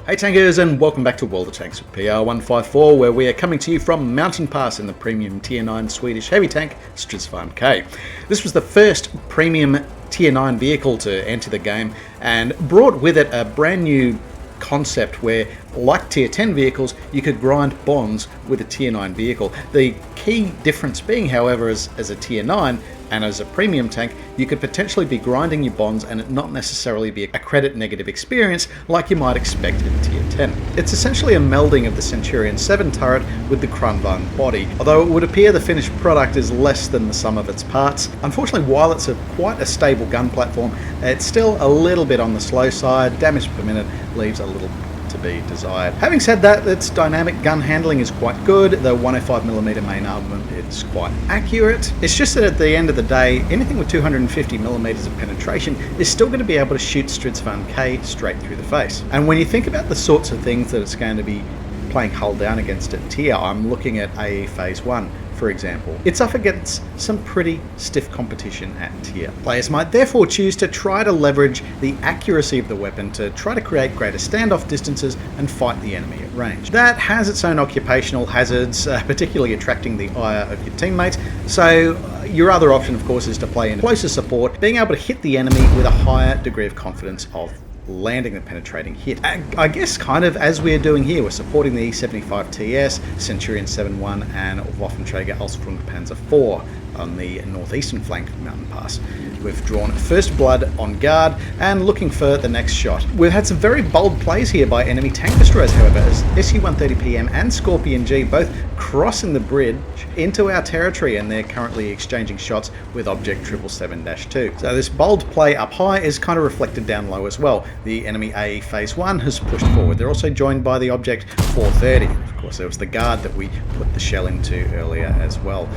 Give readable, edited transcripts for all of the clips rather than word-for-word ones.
Hey tankers, and welcome back to World of Tanks with PR154, where we are coming to you from Mountain Pass in the premium Tier 9 Swedish heavy tank Strv-K. This was the first premium Tier 9 vehicle to enter the game and brought with it a brand new concept where, like Tier 10 vehicles, you could grind bonds with a Tier 9 vehicle. The key difference being, however, as a Tier 9 and as a premium tank, you could potentially be grinding your bonds and it not necessarily be a credit negative experience like you might expect in Tier 10. It's essentially a melding of the Centurion 7 turret with the Kranvagn body, although it would appear the finished product is less than the sum of its parts. Unfortunately, while it's quite a stable gun platform, it's still a little bit on the slow side. Damage per minute leaves a little to be desired. Having said that, its dynamic gun handling is quite good. The 105mm main armament is quite accurate. It's just that at the end of the day, anything with 250mm of penetration is still going to be able to shoot Strv-K straight through the face. And when you think about the sorts of things that it's going to be playing hull down against at tier, I'm looking at AE Phase 1. For example, it's up against some pretty stiff competition at tier. Players might therefore choose to try to leverage the accuracy of the weapon to try to create greater standoff distances and fight the enemy at range. That has its own occupational hazards, particularly attracting the ire of your teammates, so your other option of course is to play in closer support, being able to hit the enemy with a higher degree of confidence of landing the penetrating hit. I guess kind of as we're doing here, we're supporting the E75 TS, Centurion 7.1 and Waffenträger Panzer IV on the northeastern flank of Mountain Pass. We've drawn first blood on guard and looking for the next shot. We've had some very bold plays here by enemy tank destroyers, however, as SU-130PM and Scorpion G both crossing the bridge into our territory, and they're currently exchanging shots with Object 777-2. So this bold play up high is kind of reflected down low as well. The enemy AE Phase 1 has pushed forward. They're also joined by the Object 430. Of course, there was the guard that we put the shell into earlier as well.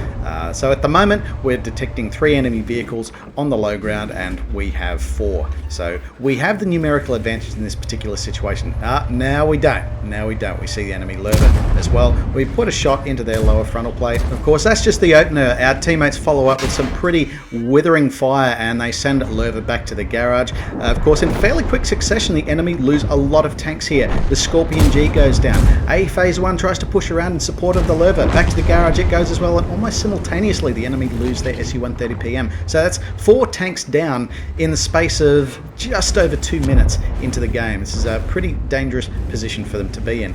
So at the moment, we're detecting 3 enemy vehicles on the low ground and we have 4. So we have the numerical advantage in this particular situation. Now we don't. We see the enemy Lerva as well. We put a shot into their lower frontal plate. Of course, that's just the opener. Our teammates follow up with some pretty withering fire and they send Lerva back to the garage. Of course, in fairly quick succession, the enemy lose a lot of tanks here. The Scorpion G goes down. A Phase 1 tries to push around in support of the Lerva. Back to the garage it goes as well, and almost simultaneously the enemy lose their SU-130PM. So that's 4 tanks down in the space of just over 2 minutes into the game. This is a pretty dangerous position for them to be in.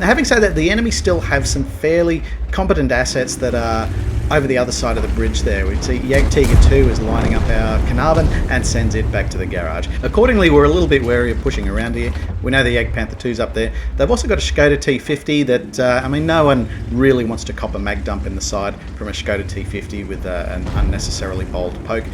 Having said that, the enemy still have some fairly competent assets that are over the other side of the bridge there. We see Jagdtiger 2 is lining up our Carnarvon and sends it back to the garage. Accordingly, we're a little bit wary of pushing around here. We know the Jagdpanther 2's up there. They've also got a Skoda T50 that, I mean, no one really wants to cop a mag dump in the side from a Skoda T50 with an unnecessarily bold poke.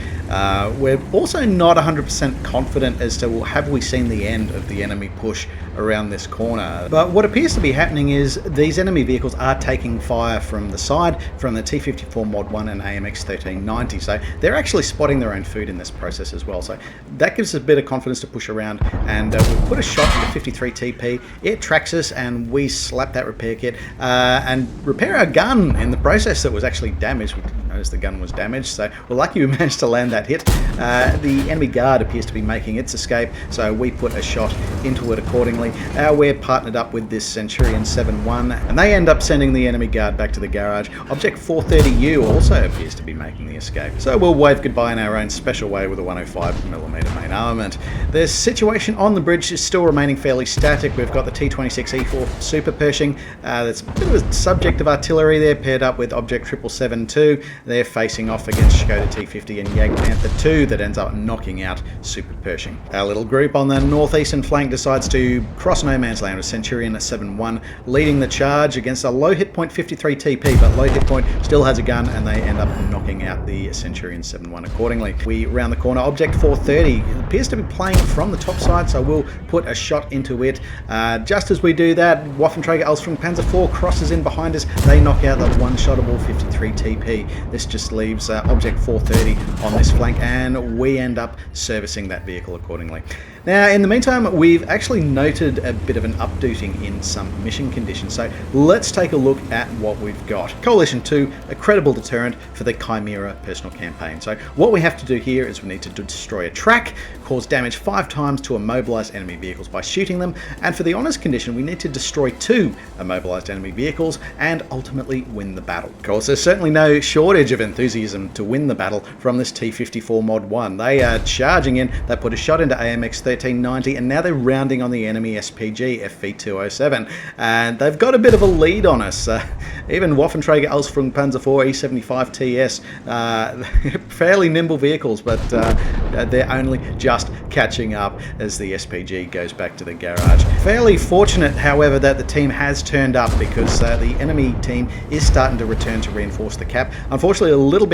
We're also not 100% confident as to have we seen the end of the enemy push around this corner. But what appears to be happening is these enemy vehicles are taking fire from the side, from the T54 Mod 1 and AMX 1390, so they're actually spotting their own food in this process as well. So that gives us a bit of confidence to push around, and we put a shot into 53 TP, it tracks us and we slap that repair kit and repair our gun in the process that was actually damaged. We didn't notice the gun was damaged, so we're lucky we managed to land that hit. The enemy guard appears to be making its escape, so we put a shot into it accordingly. We're partnered up with this Centurion 7.1 and they end up sending the enemy guard back to the garage. Object 430U also appears to be making the escape, so we'll wave goodbye in our own special way with a 105mm main armament. The situation on the bridge is still remaining fairly static. We've got the T26E4 Super Pershing that's a bit of a subject of artillery there, paired up with Object 777-2. They're facing off against Skoda T50 and Jagdpanther 2 that ends up knocking out Super Pershing. Our little group on the northeastern flank decides to cross no man's land with Centurion 7.1 leading the charge against a low hit point 53 TP, but low hit point still has a gun and they end up knocking out the Centurion 7.1 accordingly. We round the corner. Object 430 appears to be playing from the top side, so we'll put a shot into it. Just as we do that, Waffenträger Panzer IV crosses in behind us. They knock out the one-shottable 53 TP. The This just leaves Object 430 on this flank, and we end up servicing that vehicle accordingly. Now, in the meantime, we've actually noted a bit of an updating in some mission conditions, so let's take a look at what we've got. Coalition 2, a credible deterrent for the Chimera personal campaign. So what we have to do here is we need to destroy a track, cause damage 5 times to immobilized enemy vehicles by shooting them, and for the honors condition we need to destroy 2 immobilized enemy vehicles and ultimately win the battle. Of course, there's certainly no shortage of enthusiasm to win the battle from this T-54 Mod 1. They are charging in, they put a shot into AMX 1390, and now they're rounding on the enemy SPG FV207, and they've got a bit of a lead on us. Even Waffenträger Panzer IV E75 TS, fairly nimble vehicles, but they're only just catching up as the SPG goes back to the garage. Fairly fortunate, however, that the team has turned up, because the enemy team is starting to return to reinforce the cap. Unfortunately, a little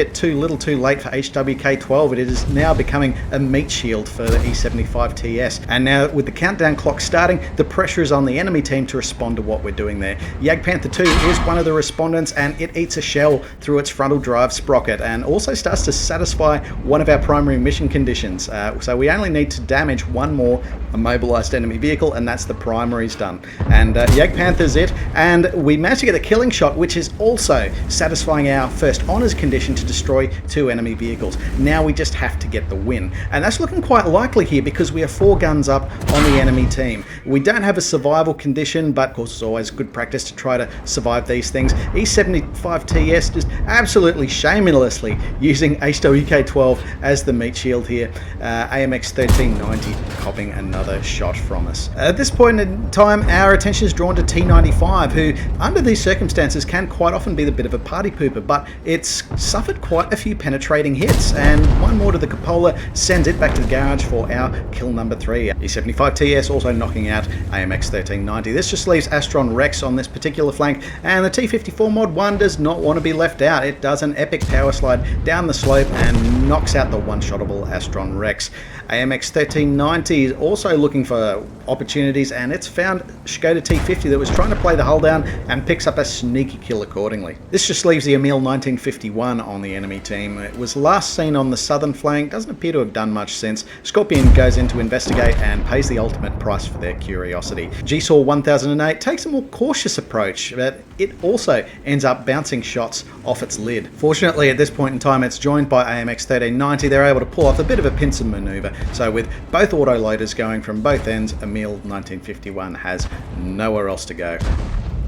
too late for HWK-12. It is now becoming a meat shield for the E75 TS. And now with the countdown clock starting, the pressure is on the enemy team to respond to what we're doing there. Jagdpanther 2 is one of the respondents, and it eats a shell through its frontal drive sprocket and also starts to satisfy one of our primary mission conditions. So we only need to damage 1 more immobilized enemy vehicle, and that's the primaries done. And Jagdpanther's it, and we managed to get a killing shot, which is also satisfying our first honors condition to destroy 2 enemy vehicles. Now we just have to get the win, and that's looking quite likely here because we are 4 guns up on the enemy team. We don't have a survival condition, but of course it's always good practice to try to survive these things. E75 TS just absolutely shamelessly using HWK-12 as the meat shield here. AMX 1390 copping another shot from us. At this point in time, our attention is drawn to T95, who under these circumstances can quite often be a bit of a party pooper, but it's suffered quite a few penetrating hits, and 1 more to the cupola sends it back to the garage for our kill number 3. E75 TS also knocking out AMX 1390. This just leaves Astron Rex on this particular flank, and the T-54 Mod 1 does not want to be left out. It does an epic power slide down the slope and knocks out the one-shottable Astron Rex. AMX 1390 is also looking for opportunities, and it's found Skoda T50 that was trying to play the hull down and picks up a sneaky kill accordingly. This just leaves the Emil 1951 on the enemy team. It was last seen on the southern flank, doesn't appear to have done much since. Scorpion goes in to investigate and pays the ultimate price for their curiosity. GSAW 1008 takes a more cautious approach, but it also ends up bouncing shots off its lid. Fortunately, at this point in time, it's joined by AMX 1390. They're able to pull off a bit of a pincer maneuver. So with both autoloaders going from both ends, Emil 1951 has nowhere else to go.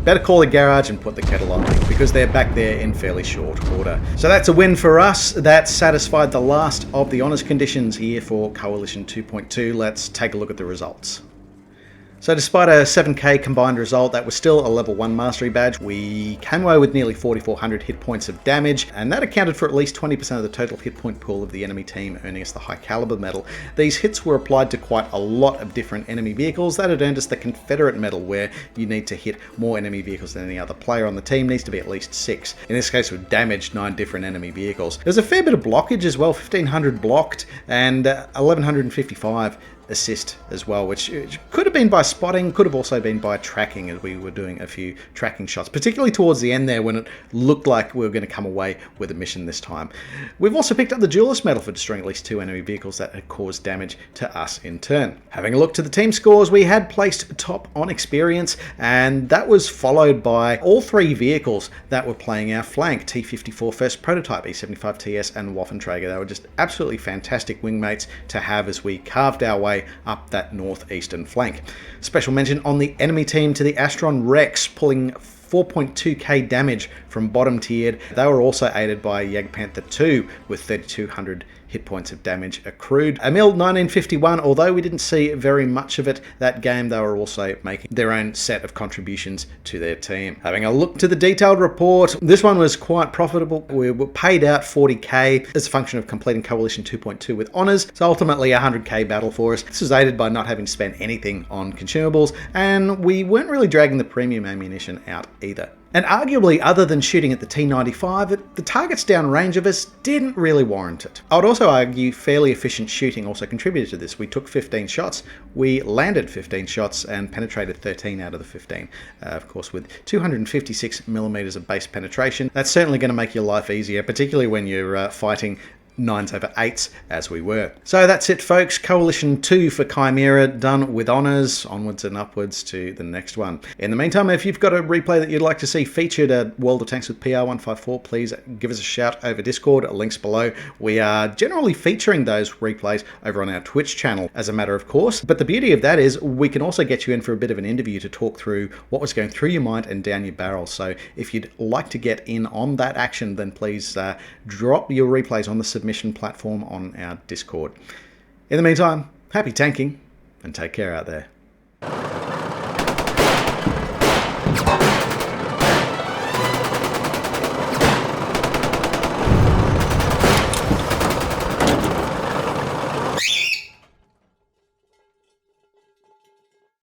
Better call the garage and put the kettle on, because they're back there in fairly short order. So that's a win for us. That satisfied the last of the honours conditions here for Coalition 2.2. Let's take a look at the results. So despite a 7k combined result, that was still a level 1 mastery badge. We came away with nearly 4,400 hit points of damage, and that accounted for at least 20% of the total hit point pool of the enemy team, earning us the high caliber medal. These hits were applied to quite a lot of different enemy vehicles. That had earned us the Confederate medal, where you need to hit more enemy vehicles than any other player on the team. Needs to be at least 6. In this case, we've damaged 9 different enemy vehicles. There's a fair bit of blockage as well, 1,500 blocked and 1,155 assist as well, which could have been by spotting, could have also been by tracking, as we were doing a few tracking shots, particularly towards the end there when it looked like we were going to come away with a mission this time. We've also picked up the Duelist medal for destroying at least 2 enemy vehicles that had caused damage to us in turn. Having a look to the team scores, we had placed top on experience, and that was followed by all 3 vehicles that were playing our flank: T-54 first prototype, E75 TS and Waffenträger. They were just absolutely fantastic wingmates to have as we carved our way up that northeastern flank. Special mention on the enemy team to the Astron Rex, pulling 4.2k damage from bottom tiered. They were also aided by Jagdpanther 2 with 3,200 hit points of damage accrued. Emil 1951, although we didn't see very much of it that game, they were also making their own set of contributions to their team. Having a look to the detailed report, this one was quite profitable. We were paid out 40k as a function of completing Coalition 2.2 with honours, so ultimately a 100k battle for us. This was aided by not having spent anything on consumables, and we weren't really dragging the premium ammunition out either. And arguably, other than shooting at the T-95, the targets downrange of us didn't really warrant it. I would also argue fairly efficient shooting also contributed to this. We took 15 shots, we landed 15 shots and penetrated 13 out of the 15. Of course, with 256 millimeters of base penetration, that's certainly going to make your life easier, particularly when you're fighting 9s over 8s as we were. So that's it, folks. Coalition 2 for Chimera done with honours, onwards and upwards to the next one. In the meantime, if you've got a replay that you'd like to see featured at World of Tanks with PR154, please give us a shout over Discord, links below. We are generally featuring those replays over on our Twitch channel as a matter of course, but the beauty of that is we can also get you in for a bit of an interview to talk through what was going through your mind and down your barrel. So if you'd like to get in on that action, then please drop your replays on the submission platform on our Discord. In the meantime, happy tanking and take care out there.